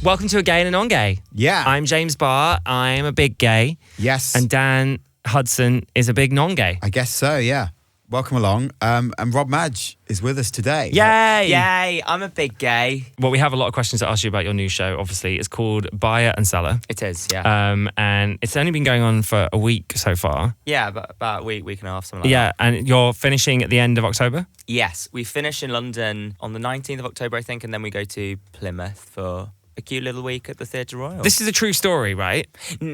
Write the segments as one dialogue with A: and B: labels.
A: Welcome to A Gay and a Non-Gay.
B: Yeah.
A: I'm James Barr. I'm a big gay.
B: Yes.
A: And Dan Hudson is a big non-gay.
B: I guess so, yeah. Welcome along. And Rob Madge is with us today.
A: Yay!
C: Yay, I'm a big gay.
A: Well, we have a lot of questions to ask you about your new show, obviously. It's called Buyer Cellar.
C: It is, yeah.
A: And it's only been going on for a week so far.
C: Yeah, about a week and a half, something like
A: Yeah, and you're finishing at the end of October?
C: Yes, we finish in London on the 19th of October, I think, and then we go to Plymouth for a cute little week at the Theatre Royal.
A: This is a true story, right?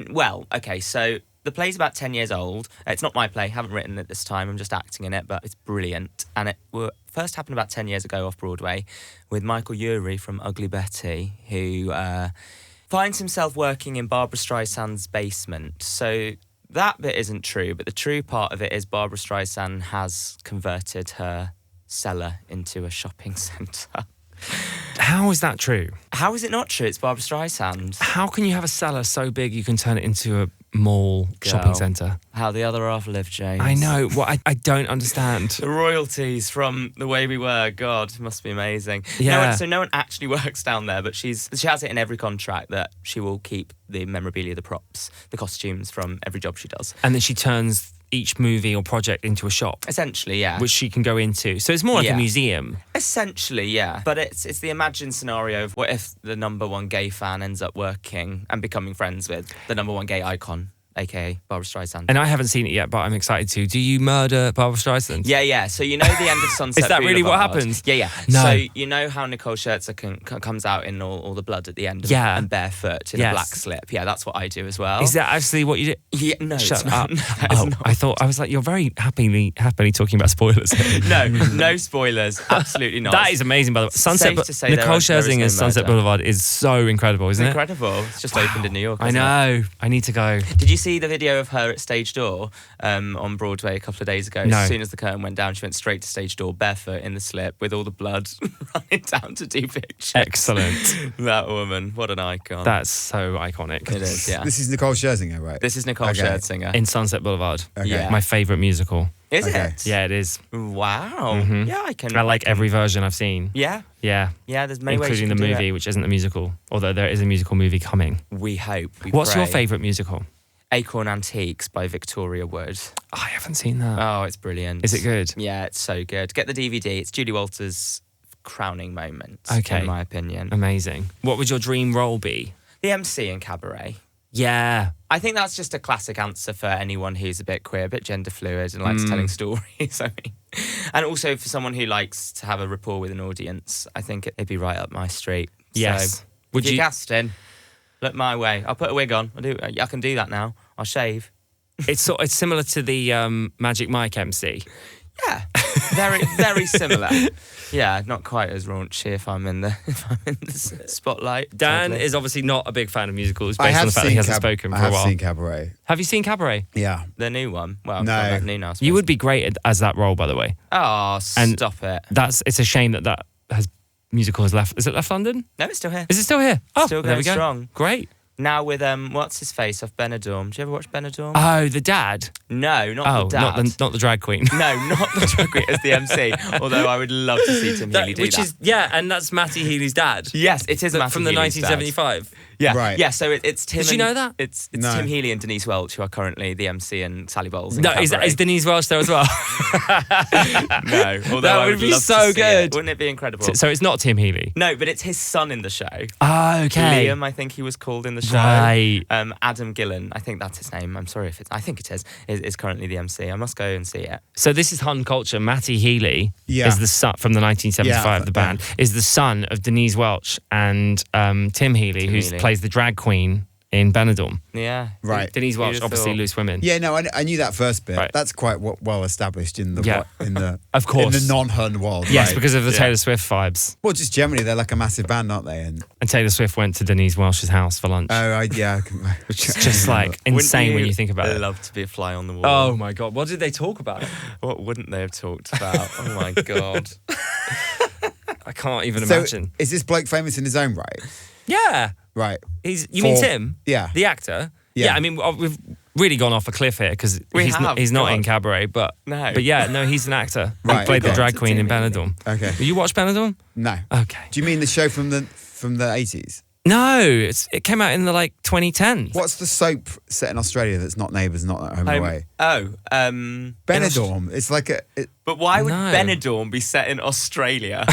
C: Well, okay, so the play's about 10 years old. It's not my play, haven't written it this time, I'm just acting in it, but it's brilliant. And it first happened about 10 years ago off Broadway with Michael Urie from Ugly Betty, who finds himself working in Barbra Streisand's basement. So that bit isn't true, but the true part of it is Barbra Streisand has converted her cellar into a shopping centre.
A: How is that true?
C: How is it not true? It's Barbra Streisand.
A: How can you have a cellar so big you can turn it into a mall shopping centre?
C: How the other half lived, James.
A: I know. What I don't understand.
C: The royalties from The Way We Were, God, it must be amazing.
A: Yeah.
C: No one actually works down there, but she has it in every contract that she will keep the memorabilia, the props, the costumes from every job she does.
A: And then she turns each movie or project into a shop.
C: Essentially, yeah.
A: Which she can go into. So it's more like a museum.
C: Essentially, yeah. But it's the imagined scenario of what if the number one gay fan ends up working and becoming friends with the number one gay icon, aka Barbra Streisand.
A: And I haven't seen it yet, but I'm excited to. Do you murder Barbra Streisand?
C: Yeah. So you know the end of Sunset
A: Is that really what
C: Boulevard?
A: happens?
C: Yeah.
A: No.
C: So you know how Nicole Scherzer comes out in all the blood at the end and barefoot in a black slip? Yeah, that's what I do as well.
A: Is that actually what you do?
C: Yeah, no,
A: Shut
C: it's
A: up.
C: not.
A: No, I was like, you're very happily talking about spoilers here.
C: No spoilers. Absolutely not.
A: That is amazing, by the way.
C: Safe to say
A: Nicole
C: there is no
A: Scherzing's Sunset
C: murder.
A: Boulevard is so incredible, isn't it?
C: Incredible. It's just opened in New York.
A: I know. I need to go.
C: Did you see the video of her at stage door on Broadway a couple of days ago?
A: No.
C: As soon as the curtain went down, she went straight to stage door, barefoot in the slip, with all the blood running down to do pictures.
A: Excellent.
C: That woman, what an icon.
A: That's so iconic.
C: It is, yeah.
B: This is Nicole Scherzinger, right?
C: This is Nicole Scherzinger.
A: In Sunset Boulevard.
B: Okay.
C: Yeah.
A: My favourite musical.
C: Is
B: Okay.
C: it?
A: Yeah, it is.
C: Wow.
A: Mhm.
C: Yeah, I can.
A: I like every version I've seen.
C: Yeah.
A: Yeah.
C: Yeah, there's many ways you
A: including the
C: can do
A: movie,
C: it.
A: which isn't a musical, although there is a musical movie coming.
C: We hope.
A: What's your
C: pray.
A: favourite musical?
C: Acorn Antiques by Victoria Wood.
A: I haven't seen that.
C: Oh, it's brilliant.
A: Is it good?
C: Yeah, it's so good. Get the DVD. It's Julie Walters' crowning moment,
A: Okay.
C: in my opinion.
A: Amazing. What would your dream role be?
C: The MC in Cabaret.
A: Yeah.
C: I think that's just a classic answer for anyone who's a bit queer, a bit gender fluid and likes telling stories. I mean, and also for someone who likes to have a rapport with an audience, I think it'd be right up my street.
A: Yes.
C: So,
A: Would
C: if
A: you-
C: you're casting, look my way. I'll put a wig on. I can do that now. I'll shave.
A: It's similar to the Magic Mike MC.
C: Yeah, very similar. Yeah, not quite as raunchy if I'm in the spotlight.
A: Dan
C: sadly.
A: is obviously not a big fan of musicals
B: I
A: based on
B: have
A: the fact that
B: seen
A: he hasn't spoken for
B: I
A: a
B: have
A: while.
B: seen Cabaret.
A: Have you seen Cabaret?
B: Yeah.
C: The new one. Well,
B: No.
C: not that new now. I
A: You
C: suppose.
A: would be great as that role, by the way.
C: Oh,
A: And-
C: stop it.
A: It's a shame that musical has left. Is it left London?
C: No, it's still here.
A: Is it still here? Oh,
C: Still
A: there we
C: going
A: go.
C: strong.
A: Great.
C: Now with what's his face off Benidorm. Do you ever watch Benidorm?
A: Oh, the dad.
C: No, not the dad.
A: not the drag queen.
C: No, not the drag queen as the MC. Although I would love to see Tim Healy do that.
A: And that's Matty Healy's dad.
C: Yes, it is Matty
A: From the
C: Healy's dad.
A: 1975.
C: Yeah,
B: Right.
C: Yeah, so it's Tim.
A: Did you know that?
C: It's
B: No.
C: Tim Healy and Denise Welch who are currently the MC and Sally Bowles. In
A: No, is
C: Cabaret.
A: Denise Welch there as well?
C: No, although
A: That
C: I
A: would
C: would
A: be
C: love
A: so
C: to see
A: good.
C: it. Wouldn't it be incredible?
A: So it's not Tim Healy.
C: No, but it's his son in the show.
A: Oh, okay.
C: Liam, I think he was called in the show.
A: Right.
C: Adam Gillen, I think that's his name. I'm sorry if it's. I think it is currently the MC. I must go and see it.
A: So this is Hun culture. Matty Healy
B: Yeah.
A: is the son from the 1975,
B: Yeah,
A: the band, is the son of Denise Welch and Tim Healy, who
C: Healy.
A: plays the drag queen in Benidorm.
C: Yeah.
B: Right.
A: Denise Welch,
C: Who'd have
A: obviously
C: thought?
A: Loose Women.
B: Yeah, no, I knew that first bit.
A: Right.
B: That's quite well established in the
A: Yeah. Of course.
B: in the non-Hun world.
A: Yes,
B: right?
A: because of the
C: Yeah.
A: Taylor Swift vibes.
B: well, just generally they're like a massive band, aren't they? And
A: And Taylor Swift went to Denise Welch's house for lunch.
B: yeah,
A: Which is just like insane when you think about it.
C: Love to be a fly on the wall.
A: Oh my God, what did they talk about?
C: What wouldn't they have talked about? Oh my God.
A: I can't even
B: so
A: imagine.
B: is this bloke famous in his own right?
A: Yeah.
B: Right.
A: You mean Tim?
B: Yeah.
A: The actor?
B: Yeah.
A: I mean, we've really gone off a cliff here because
C: We
A: he's
C: have,
A: not
C: God.
A: in Cabaret, but
C: No.
A: But yeah, no, he's an actor.
B: Right,
A: He played the
B: okay.
A: drag queen in
C: Tim Healy.
A: Benidorm.
B: Okay.
A: You watch Benidorm?
B: No.
A: Okay.
B: Do you mean the show from the 80s?
A: No, it came out in the 2010s.
B: What's the soap set in Australia that's not Neighbours, not Home and Away?
C: Benidorm.
B: It's like
C: But why would
A: No.
C: Benidorm be set in Australia?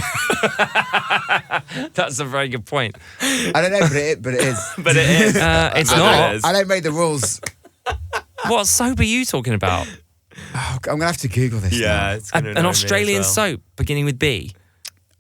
A: That's a very good point.
B: I don't know, but it is.
C: But it is.
A: It's
C: But
A: not.
C: it is.
B: I don't make the rules.
A: What soap are you talking about?
B: Oh, I'm gonna have to Google this.
C: Yeah,
B: now.
C: it's gonna annoy
A: An
C: me
A: Australian
C: as well.
A: soap beginning with B.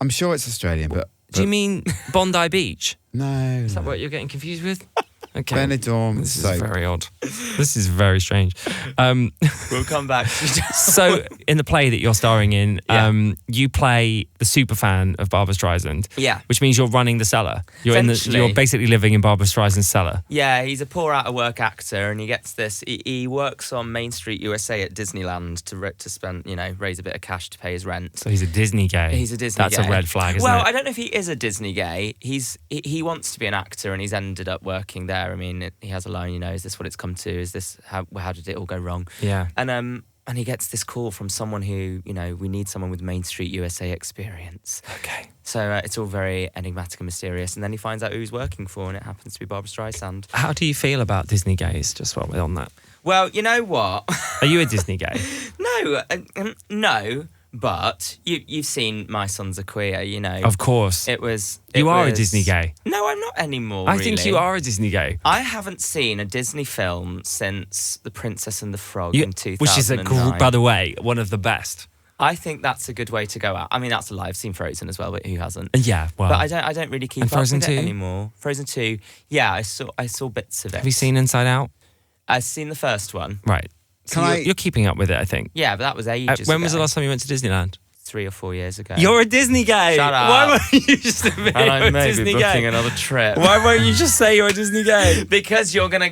B: I'm sure it's Australian, but
A: Do you mean Bondi Beach?
B: no.
A: Is that what you're getting confused with? Okay.
B: Benidorm
A: This
B: soap?
A: is very odd. This is very strange.
C: We'll come back.
A: So, in the play that you're starring in,
C: Yeah.
A: you play the super fan of Barbra Streisand.
C: Yeah.
A: Which means you're running the cellar.
C: Essentially.
A: You're basically living in Barbra Streisand's cellar.
C: Yeah, he's a poor out of work actor, and he gets this. He works on Main Street, USA, at Disneyland to spend, raise a bit of cash to pay his rent.
A: So he's a Disney gay.
C: He's a Disney
A: That's
C: gay.
A: a red flag, isn't
C: well,
A: it?
C: I don't know if he is a Disney gay. He wants to be an actor, and he's ended up working there. I mean, he has a line, is this what it's come to? Is this how did it all go wrong?
A: Yeah.
C: And he gets this call from someone who, we need someone with Main Street USA experience.
A: Okay.
C: So it's all very enigmatic and mysterious. And then he finds out who he's working for, and it happens to be Barbra Streisand.
A: How do you feel about Disney gays, just while we're on that?
C: Well, you know what?
A: Are you a Disney gay?
C: No, but you've seen My Sons Are Queer,
A: Of course. You are a Disney gay.
C: No, I'm not anymore,
A: I think you are a Disney gay.
C: I haven't seen a Disney film since The Princess and the Frog in 2009.
A: Which is, by the way, one of the best.
C: I think that's a good way to go out. I mean, that's a lie. I've seen Frozen as well, but who hasn't?
A: Yeah, well.
C: But I don't really keep
A: And
C: up
A: Frozen
C: with it
A: 2?
C: anymore. Frozen 2, yeah, I saw bits of it.
A: Have you seen Inside Out?
C: I've seen the first one.
A: Right. So you're keeping up with it, I think.
C: Yeah, but that was ages
A: When was the
C: ago.
A: last time you went to Disneyland?
C: 3 or 4 years ago.
A: You're a Disney gay.
C: Shut up.
A: Why won't you just admit
C: And
A: you're
C: I
A: a
C: may be
A: Disney
C: booking
A: gay?
C: another trip.
A: Why won't you just say you're a Disney gay?
C: Because you're gonna.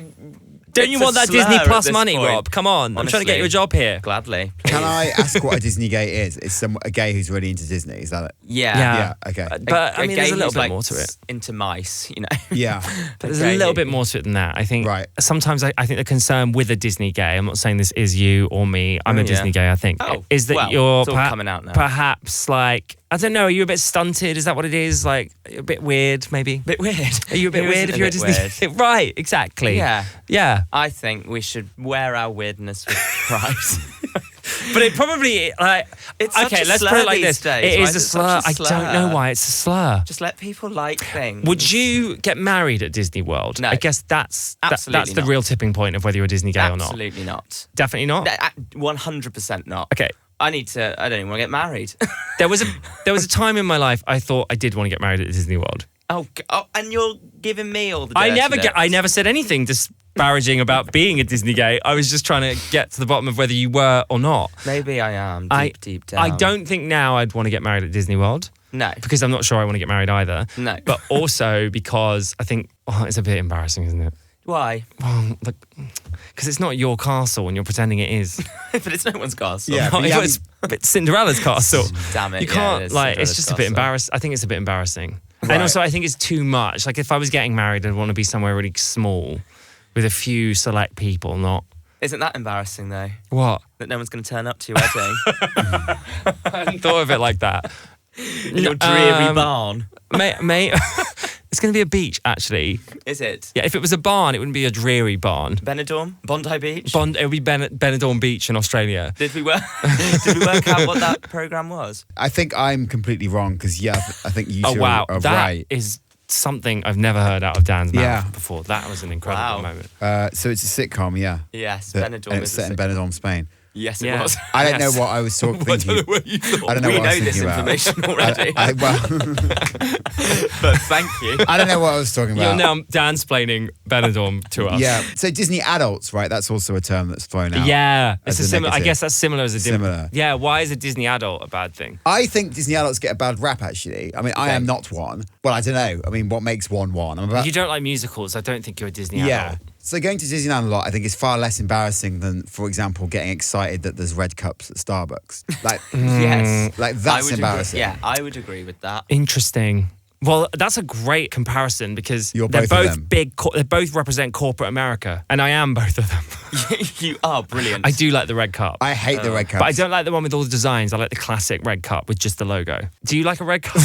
A: Don't you
C: It's a
A: want that
C: slur
A: Disney
C: at
A: Plus
C: this
A: money,
C: point.
A: Rob? Come on. I'm trying to get you a job here.
C: Gladly.
B: Can I ask what a Disney gay is? It's a gay who's really into Disney. Is that it?
C: Yeah.
A: Yeah.
B: Okay.
A: But, I mean, there's
C: gay
A: a little
C: who's,
A: bit more to it.
C: Into mice,
B: Yeah.
A: But there's a little bit more to it than that. I think
B: Right.
A: sometimes I think the concern with a Disney gay, I'm not saying this is you or me, I'm a
C: yeah.
A: Disney gay, I think, is that
C: well,
A: you're
C: it's all coming out now.
A: perhaps I don't know, are you a bit stunted? Is that what it is? Like, a bit weird, maybe?
C: Bit weird.
A: Are you a bit
C: Who
A: weird
C: isn't
A: if you're a
C: bit
A: Disney gay? Right, exactly.
C: Yeah.
A: Yeah.
C: I think we should wear our weirdness with pride.
A: But it probably,
C: It's such
A: okay,
C: a
A: let's
C: slur
A: put it like
C: these
A: this.
C: days.
A: It
C: Why
A: is
C: is
A: a
C: it
A: slur.
C: such a
A: I don't know
C: slur?
A: why it's a slur.
C: Just let people like things.
A: Would you get married at Disney World?
C: No.
A: I guess that's
C: Absolutely
A: the
C: not.
A: real tipping point of whether you're a Disney gay or not.
C: Absolutely not.
A: Definitely not?
C: 100% not.
A: Okay.
C: I don't even want to get married.
A: There was a time in my life I thought I did want to get married at Disney World.
C: Oh, and you're giving me all the
A: I
C: dirty
A: never said anything disparaging about being a Disney gay. I was just trying to get to the bottom of whether you were or not.
C: Maybe I am, deep down.
A: I don't think now I'd want to get married at Disney World.
C: No.
A: Because I'm not sure I want to get married either.
C: No.
A: But also because I think it's a bit embarrassing, isn't it?
C: Why?
A: Well, because it's not your castle and you're pretending it is.
C: But it's no one's castle.
B: Yeah.
A: Not-
B: but you
A: it's a bit Cinderella's castle.
C: Damn it.
A: You
C: yeah,
A: can't,
C: it is
A: it's
C: Cinderella's
A: just a bit
C: castle.
A: embarrassing. I think it's a bit embarrassing.
B: Right.
A: And also, I think it's too much. Like, if I was getting married, I'd want to be somewhere really small with a few select people, not.
C: Isn't that embarrassing, though?
A: What?
C: That no one's going to turn up to your wedding?
A: I hadn't thought of it like that.
C: In your dreary barn.
A: Mate, it's going to be a beach, actually.
C: Is it?
A: Yeah, if it was a barn, it wouldn't be a dreary barn.
C: Benidorm? Bondi Beach?
A: It would be Benidorm Beach in Australia.
C: Did we work out what that programme was?
B: I think I'm completely wrong because I think you two
A: Oh, wow.
B: are
A: That
B: right.
A: is something I've never heard out of Dan's mouth
B: Yeah.
A: before. That was an incredible
C: Wow.
A: moment.
B: So it's a sitcom, yeah.
C: Yes,
B: That-
C: Benidorm
B: and it's
C: is a
B: set in
C: sick-
B: Benidorm, Spain.
C: Yes, it
A: Yeah.
C: was.
B: I don't
A: Yes.
B: know what I was talking.
A: I don't know what you thought.
B: I don't know
C: We
B: what I
C: know
B: was
C: this
B: thinking about.
C: information already.
B: Well,
C: But thank you.
B: I don't know what I was talking
A: You're
B: about.
A: now Dansplaining Benidorm to us.
B: Yeah. So Disney adults, right? That's also a term that's thrown out.
A: Yeah,
B: As
A: it's a
B: a
A: similar. I
B: negative.
A: guess that's similar as a
B: Similar.
A: Yeah, why is a Disney adult a bad thing?
B: I think Disney adults get a bad rap, actually. I mean, I am not one. Well, I don't know. I mean, what makes one? I'm about.
A: You don't like musicals. I don't think you're a Disney
B: Yeah.
A: adult.
B: So going to Disneyland a lot, I think is far less embarrassing than, for example, getting excited that there's red cups at Starbucks. Like,
C: Yes.
B: like
C: I
B: that's
C: would
B: embarrassing.
C: Agree. Yeah, I would agree with that.
A: Interesting. Well, that's a great comparison because
B: You're
A: they're
B: both of
A: both
B: them.
A: big. They both represent corporate America, and I am both of them.
C: You are brilliant.
A: I do like the red cup.
B: I hate the red cups.
A: But I don't like the one with all the designs. I like the classic red cup with just the logo. Do you like a red cup?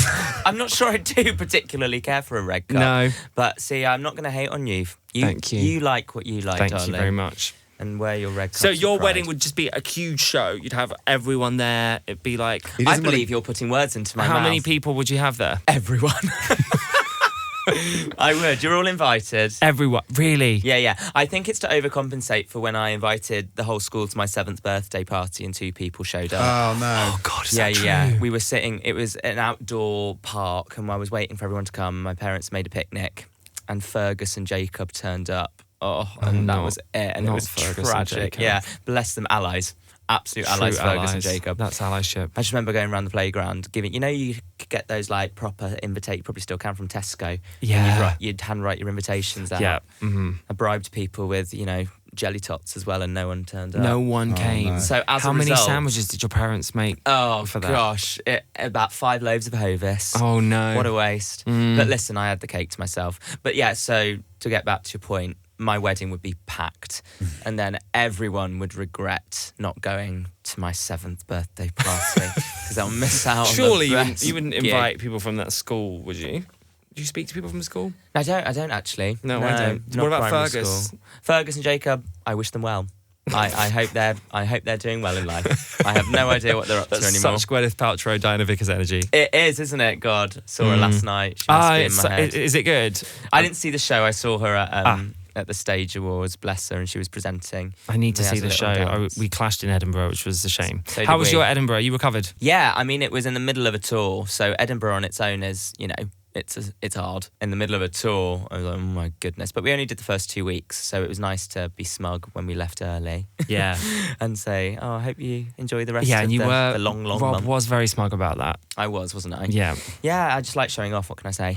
C: I'm not sure I do particularly care for a red cup.
A: No.
C: But see, I'm not going to hate on you.
A: Thank you.
C: You like what you like,
A: Thank
C: darling.
A: you very much.
C: And wear your red cup.
A: So your wedding would just be a huge show. You'd have everyone there. It'd be like...
C: I believe you're putting words into my mouth.
A: How many people would you have there?
C: Everyone. I would. You're all invited.
A: Everyone. Really?
C: Yeah. I think it's to overcompensate for when I invited the whole school to my 7th birthday party and 2 people showed up.
B: Oh, no.
A: Oh, God, is that true?
C: Yeah. We were sitting, it was an outdoor park and I was waiting for everyone to come. My parents made a picnic and Fergus and Jacob turned up. That was it. And it was
A: Fergus
C: tragic. Yeah. Bless them, allies. Absolute allies, Fergus and Jacob.
A: That's allyship.
C: I just remember going around the playground giving, you could get those like proper invitations, you probably still can from Tesco.
A: Yeah.
C: And you'd handwrite your invitations out.
A: Yeah. Mm-hmm.
C: I bribed people with, jelly tots as well and no one turned up.
A: No one came.
B: No.
C: So as
A: How
C: a
A: many
C: result,
A: sandwiches did your parents make for that?
C: Gosh, about 5 loaves of Hovis.
A: Oh, no.
C: What a waste. But listen, I had the cake to myself. But yeah, so to get back to your point, my wedding would be packed and then everyone would regret not going to my 7th birthday party because they'll miss out
A: Surely
C: on the
A: you wouldn't invite people from that school, would you? Do you speak to people from the school?
C: I don't actually.
A: No, I don't.
C: not
A: What about
C: primary
A: Fergus?
C: school. Fergus and Jacob, I wish them well. I hope they're doing well in life. I have no idea what they're up to anymore.
A: Such Gwyneth Paltrow, Diana Vickers energy.
C: It is, isn't it? God, saw her last night. She must be in my head.
A: Is it good?
C: I didn't see the show. I saw her at the Stage Awards, bless her, and she was presenting.
A: I need to
C: We had
A: see
C: a
A: the
C: little
A: show.
C: dance.
A: We clashed in Edinburgh, which was a shame.
C: So
A: How
C: did
A: was
C: we.
A: your Edinburgh? You recovered?
C: Yeah, I mean, it was in the middle of a tour, so Edinburgh on its own is, it's hard. In the middle of a tour, I was like, oh my goodness. But we only did the first 2 weeks, so it was nice to be smug when we left early.
A: Yeah.
C: And say, I hope you enjoy the rest
A: Yeah,
C: of
A: and you were...
C: the long
A: Rob
C: month.
A: was very smug about that.
C: I wasn't I?
A: Yeah.
C: Yeah, I just like showing off, what can I say?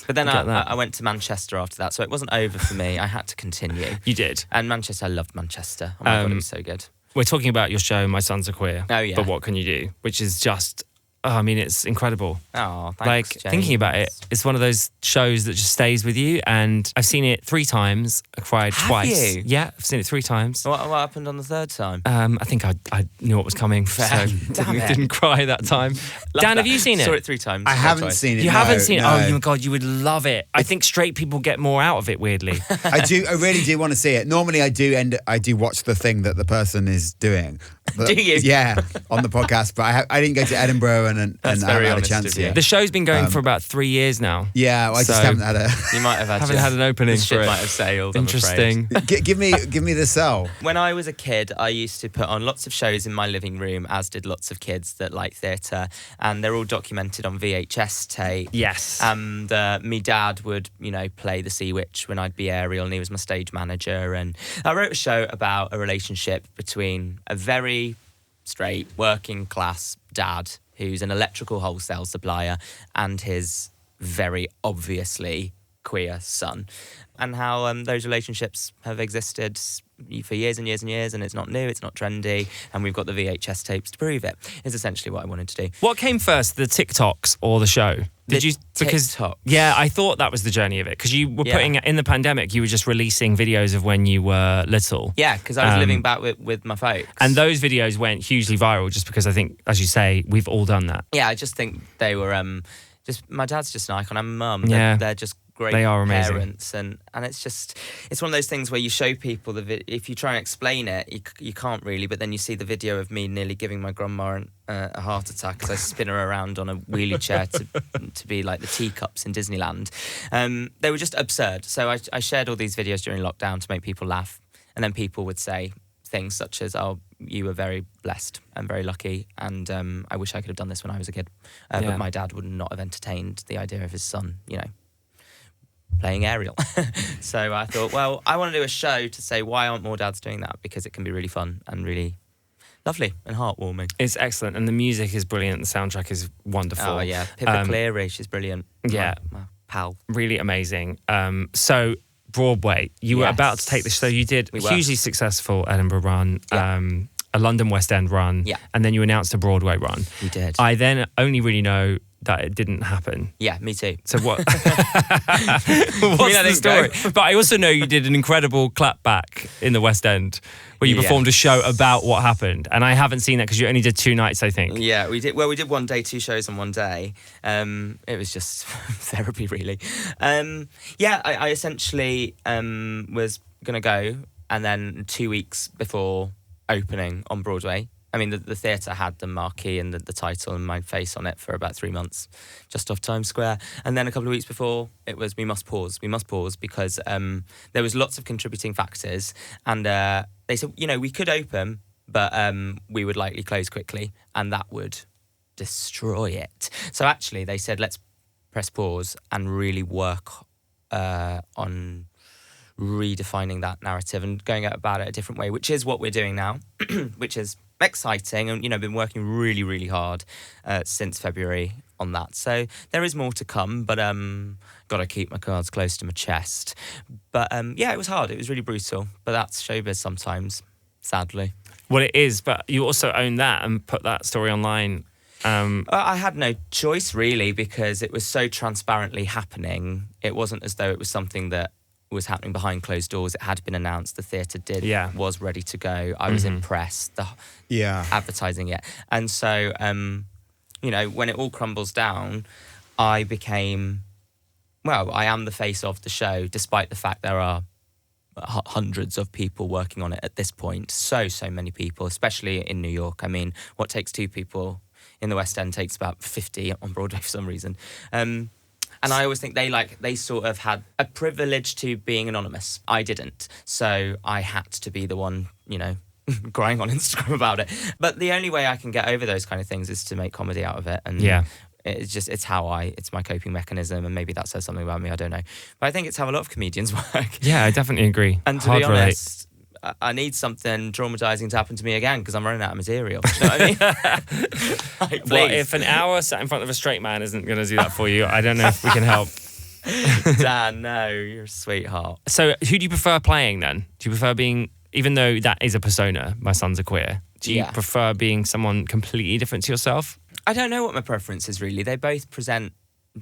C: But then
A: Get that.
C: I went to Manchester after that, so it wasn't over for me. I had to continue.
A: You did.
C: And Manchester, I loved Manchester. Oh my God, it was so good.
A: We're talking about your show, My Sons Are Queer.
C: Oh, yeah.
A: But What Can You Do? Which is just... it's incredible.
C: Oh, thanks,
A: Like,
C: James.
A: thinking about it, it's one of those shows that just stays with you. And I've seen it 3 times. I cried
C: Have
A: twice.
C: you?
A: Yeah, I've seen it 3 times.
C: What happened on the 3rd time?
A: I think I knew what was coming, so
C: Damn it.
A: didn't cry that time.
C: Love
A: Dan,
C: that.
A: have you seen it?
C: Saw it 3 times.
B: I
C: not
B: haven't
C: twice.
B: seen it.
A: You
B: no,
A: haven't seen it?
B: no.
A: Oh my God, you would love it. I think straight people get more out of it, weirdly.
B: I really do want to see it. Normally, I do watch the thing that the person is doing. But,
C: Do you?
B: Yeah, on the podcast. But I didn't go to Edinburgh and I
C: That's
B: haven't
C: very
B: had a
C: honest
B: chance
C: of you.
B: yet.
A: The show's been going for about 3 years now.
B: Yeah, I just
A: So-
B: haven't had a.
C: You might have had
A: Haven't had an opening
C: the
A: for
C: ship
A: it.
C: might have sailed. I'm
A: Interesting.
B: give me the cell.
C: When I was a kid, I used to put on lots of shows in my living room, as did lots of kids that like theatre, and they're all documented on VHS tape.
A: Yes.
C: And me dad would, play the Sea Witch when I'd be Ariel, and he was my stage manager. And I wrote a show about a relationship between a very straight, working class dad who's an electrical wholesale supplier and his very obviously queer son, and how those relationships have existed for years and years and years, and it's not new, it's not trendy, and we've got the VHS tapes to prove it, is essentially what I wanted to do.
A: What came first, the TikToks or the show? Did you? Because
C: TikToks.
A: yeah, I thought that was the journey of it because you were putting in the pandemic. You were just releasing videos of when you were little.
C: Yeah, because I was living back with my folks.
A: And those videos went hugely viral just because I think, as you say, we've all done that.
C: Yeah, I just think they were just my dad's just an icon. I'm mum.
A: Yeah.
C: They're just great
A: They are amazing.
C: parents, and it's one of those things where you show people if you try and explain it, you can't really, but then you see the video of me nearly giving my grandma a heart attack as I spin her around on a wheelie chair to be like the teacups in Disneyland. They were just absurd. So I shared all these videos during lockdown to make people laugh, and then people would say things such as, "Oh, you were very blessed and very lucky, and I wish I could have done this when I was a kid." But my dad would not have entertained the idea of his son, playing Ariel. So I thought, well, I want to do a show to say, why aren't more dads doing that? Because it can be really fun and really lovely and heartwarming.
A: It's excellent, and the music is brilliant. The soundtrack is wonderful.
C: Oh yeah, Pippa Cleary, she's brilliant.
A: Yeah.
C: my pal.
A: Really amazing. So Broadway, you were
C: Yes.
A: about to take the show. You did
C: We
A: a
C: were.
A: hugely successful Edinburgh run,
C: Yeah.
A: a London West End run,
C: Yeah.
A: and then you announced a Broadway run.
C: We did.
A: I then only really know that it didn't happen.
C: Yeah, me too.
A: So what? What's the story? But I also know you did an incredible clapback in the West End where you performed a show about what happened. And I haven't seen that because you only did 2 nights, I think.
C: Yeah, we did. Well, we did one day, 2 shows on one day. It was just therapy, really. I essentially was going to go, and then 2 weeks before opening on Broadway, I mean, the theatre had the marquee and the title and my face on it for about 3 months, just off Times Square. And then a couple of weeks before, it was, we must pause because there was lots of contributing factors. And they said, we could open, but we would likely close quickly, and that would destroy it. So actually, they said, let's press pause and really work on redefining that narrative and going about it a different way, which is what we're doing now, which is exciting, and been working really, really hard since February on that. So there is more to come, but got to keep my cards close to my chest. But it was hard. It was really brutal. But that's showbiz sometimes, sadly.
A: Well, it is, but you also own that and put that story online.
C: I had no choice, really, because it was so transparently happening. It wasn't as though it was something that was happening behind closed doors. It had been announced. The theatre was ready to go. I was impressed. Advertising it. And so, when it all crumbles down, I became, I am the face of the show, despite the fact there are hundreds of people working on it at this point. So many people, especially in New York. I mean, what takes 2 people in the West End takes about 50 on Broadway for some reason. And I always think they sort of had a privilege to being anonymous. I didn't. So I had to be the one, crying on Instagram about it. But the only way I can get over those kind of things is to make comedy out of it. And it's my coping mechanism. And maybe that says something about me, I don't know. But I think it's how a lot of comedians work.
A: Yeah, I definitely agree.
C: And to be honest, I need something traumatizing to happen to me again because I'm running out of material. You know what I mean?
A: Well, if an hour sat in front of a straight man isn't going to do that for you, I don't know if we can help.
C: Dan, no, you're a sweetheart.
A: So who do you prefer playing then? Do you prefer being, even though that is a persona, my sons are queer, do you prefer being someone completely different to yourself?
C: I don't know what my preference is really. They both present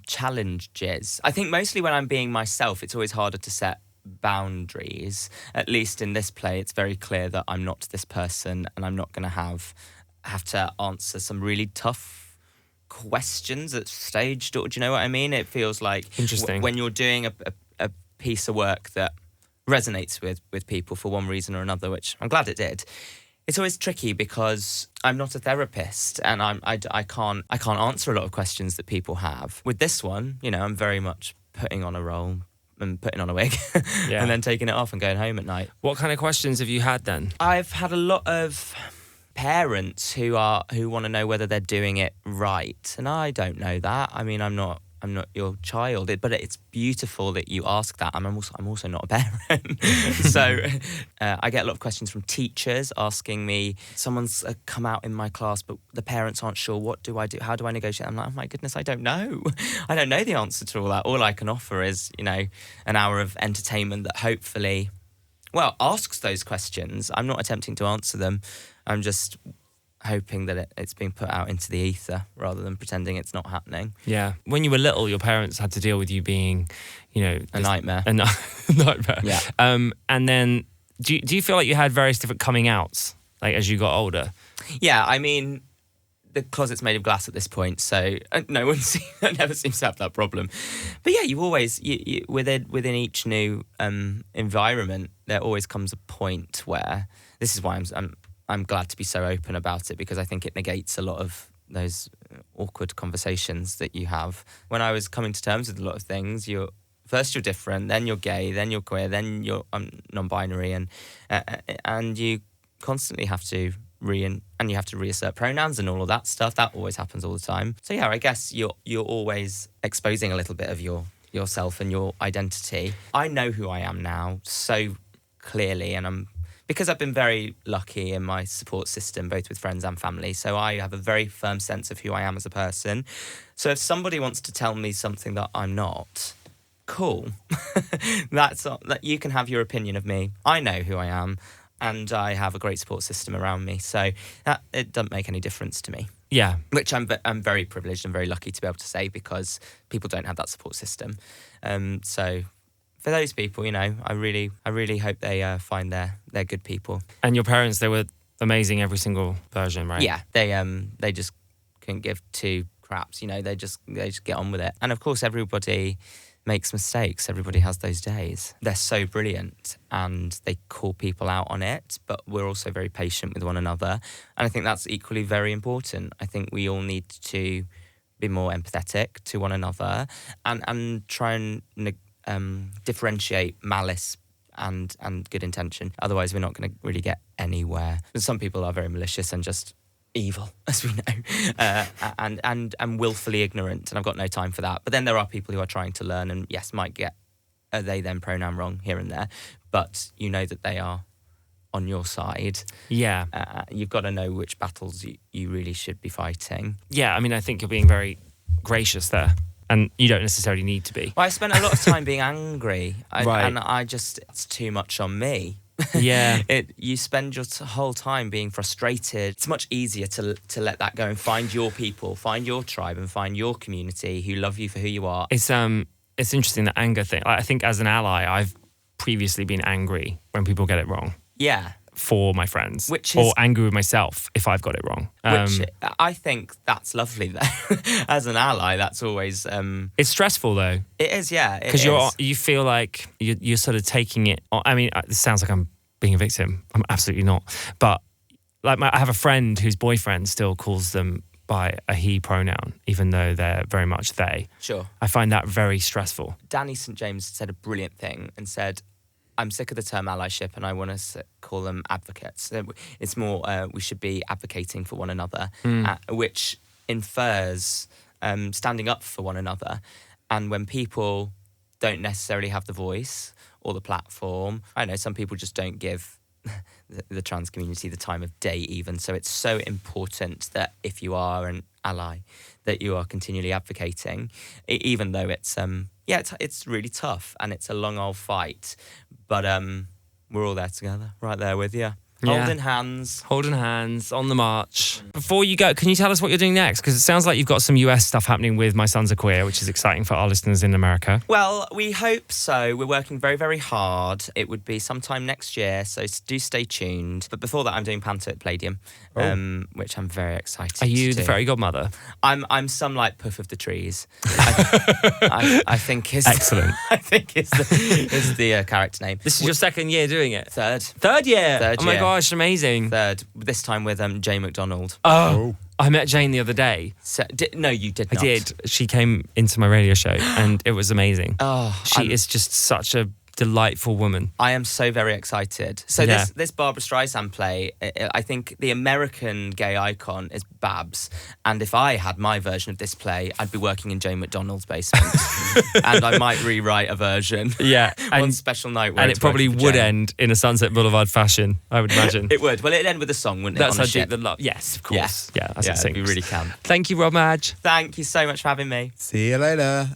C: challenges. I think mostly when I'm being myself, it's always harder to set boundaries. At least in this play, it's very clear that I'm not this person, and I'm not going to have to answer some really tough questions at stage. Do you know what I mean? It feels like when you're doing a piece of work that resonates with people for one reason or another, which I'm glad it did. It's always tricky because I'm not a therapist, and I can't answer a lot of questions that people have. With this one, I'm very much putting on a role and putting on a wig and then taking it off and going home at night.
A: What kind of questions have you had then?
C: I've had a lot of parents who want to know whether they're doing it right, and I don't know that. I mean, I'm not your child, but it's beautiful that you ask that. I'm also not a parent. So I get a lot of questions from teachers asking me, someone's come out in my class, but the parents aren't sure. What do I do? How do I negotiate? I'm like, oh my goodness, I don't know. I don't know the answer to all that. All I can offer is, an hour of entertainment that hopefully, asks those questions. I'm not attempting to answer them. I'm just hoping that it's being put out into the ether rather than pretending it's not happening.
A: Yeah. When you were little, your parents had to deal with you being,
C: a nightmare.
A: A nightmare.
C: Yeah.
A: And then, do you feel like you had various different coming outs, like as you got older? Yeah,
C: I mean, the closet's made of glass at this point, so no one never seems to have that problem. But yeah, you always within each new environment, there always comes a point where this is why I'm glad to be so open about it, because I think it negates a lot of those awkward conversations that you have. When I was coming to terms with a lot of things, you're different, then you're gay, then you're queer, then you're non-binary, and you constantly have to reassert pronouns and all of that stuff. That always happens all the time. So yeah, I guess you're always exposing a little bit of yourself and your identity. I know who I am now so clearly, and because I've been very lucky in my support system, both with friends and family, so I have a very firm sense of who I am as a person. So if somebody wants to tell me something that I'm not, cool. That you can have your opinion of me. I know who I am, and I have a great support system around me, so it doesn't make any difference to me.
A: Yeah.
C: Which I'm very privileged and very lucky to be able to say, because people don't have that support system. So for those people, you know, I really hope they find they're good people.
A: And your parents, they were amazing every single version, right?
C: Yeah, they just couldn't give two craps. You know, they just get on with it. And of course, everybody makes mistakes. Everybody has those days. They're so brilliant and they call people out on it, but we're also very patient with one another. And I think that's equally very important. I think we all need to be more empathetic to one another and try and differentiate malice and good intention. Otherwise, we're not going to really get anywhere. Some people are very malicious and just evil, as we know, and willfully ignorant, and I've got no time for that. But then there are people who are trying to learn and, yes, might get a they them pronoun wrong here and there, but you know that they are on your side.
A: Yeah.
C: You've got to know which battles you really should be fighting.
A: Yeah, I mean, I think you're being very gracious there, and you don't necessarily need to be.
C: Well, I spent a lot of time being angry,
A: Right.
C: and it's too much on me.
A: Yeah.
C: You spend your whole time being frustrated. It's much easier to let that go and find your people, find your tribe, and find your community who love you for who you are.
A: It's interesting, the anger thing. I think as an ally, I've previously been angry when people get it wrong
C: Yeah.
A: for my friends,
C: Which
A: or
C: is-
A: angry with myself if I've got it wrong.
C: Which I think that's lovely though. As an ally, that's always
A: It's stressful though,
C: it is, yeah.
A: because you feel like you're sort of taking it on. I mean, this sounds like I'm being a victim. I'm absolutely not. But like I have a friend whose boyfriend still calls them by a he pronoun, even though they're very much they.
C: Sure.
A: I find that very stressful.
C: Danny St. James said a brilliant thing and said, I'm sick of the term allyship and I want to call them advocates. It's more, we should be advocating for one another, which infers standing up for one another. And when people don't necessarily have the voice or the platform, I know some people just don't give the trans community the time of day even. So it's so important that if you are an ally, that you are continually advocating, even though it's it's really tough and it's a long old fight. But we're all there together, right there with you.
A: Yeah.
C: Holding hands.
A: Holding hands on the march. Before you go, can you tell us what you're doing next? Because it sounds like you've got some US stuff happening with My Sons Are Queer, which is exciting for our listeners in America.
C: Well, we hope so. We're working very, very hard. It would be sometime next year, so do stay tuned. But before that, I'm doing Panto at Palladium, which I'm very excited
A: Are you
C: to
A: the fairy godmother?
C: I'm some like Puff of the Trees. I think is
A: Excellent.
C: I think is the character name.
A: This is your second year doing it?
C: Third.
A: Third year?
C: Third
A: Oh my
C: year.
A: gosh, amazing.
C: Third. This time with Jane McDonald.
A: Oh, I met Jane the other day.
C: So, no, you did
A: I
C: not.
A: did. She came into my radio show and it was amazing.
C: Oh,
A: She is just such a delightful woman.
C: I am so very excited. So
A: Yeah.
C: this Barbra Streisand play, I think the American gay icon is Babs. And if I had my version of this play, I'd be working in Jane McDonald's basement. And I might rewrite a version.
A: Yeah.
C: One special night where
A: And
C: it's
A: it probably
C: working for
A: would
C: Jane.
A: end in a Sunset Boulevard fashion, I would imagine.
C: It would. Well, it'd end with a song, wouldn't it?
A: That's
C: on
A: how
C: a
A: deep
C: ship?
A: the love. Yes, of course.
C: Yeah.
A: Yeah, that's
C: Yeah,
A: what it
C: we
A: sings.
C: really can.
A: Thank you, Rob Madge.
C: Thank you so much for having me.
B: See you later.